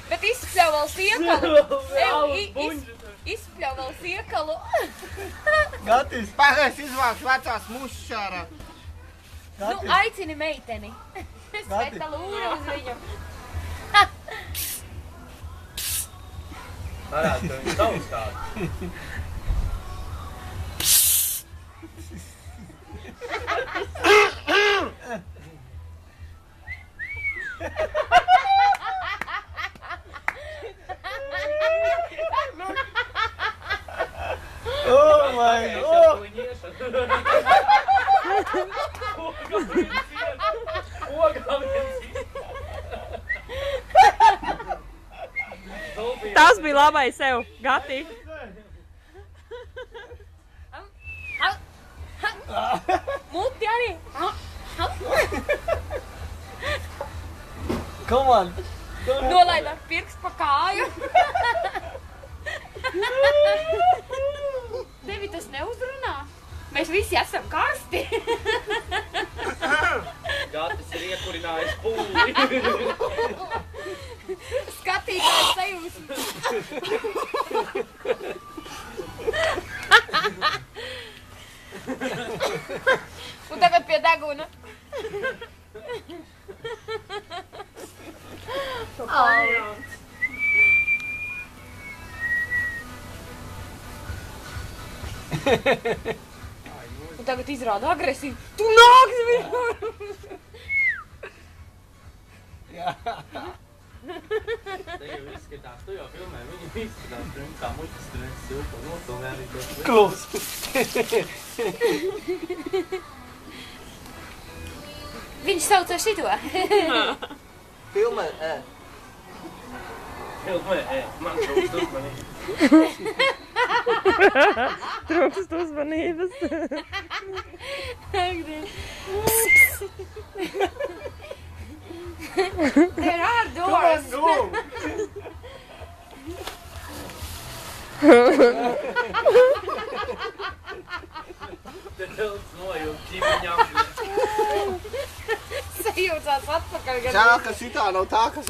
Bet izspļauj vēl siekalu. Izspļauj vēl siekalu. Gatis, pagais izvāks vecās mušas ārā. Nu, aicini meiteni. Sveta lūra uz viņu. Varētu, ka viņš tavs kāds. Oh my god! Tas bija labai sev, Gati. Muti arī. Come on! Nolaid ar pirkstu pa kāju. Tevi tas neuzrunā. Mēs visi esam karsti. Gatis ir iekurinājis pūli. Skatītājs sajūsmas. Un tagad pie deguna. Un tagad izrāda agresīvu. Tu nāks viņu! Te jau izskatās, tu jau filmē, viņu izskatās, tu kā muļķis, tu neesi silpa, nofilmē arī tos. Klus! Viņš sauc ar šito. Filmē, Filmē, man trūkst uzmanības. Trūkst uzmanības. There are doors. Go! Te tilts nojūt ģimeņām. Sajūtās atpakaļ. Žēl, ka šitā nav tā, kas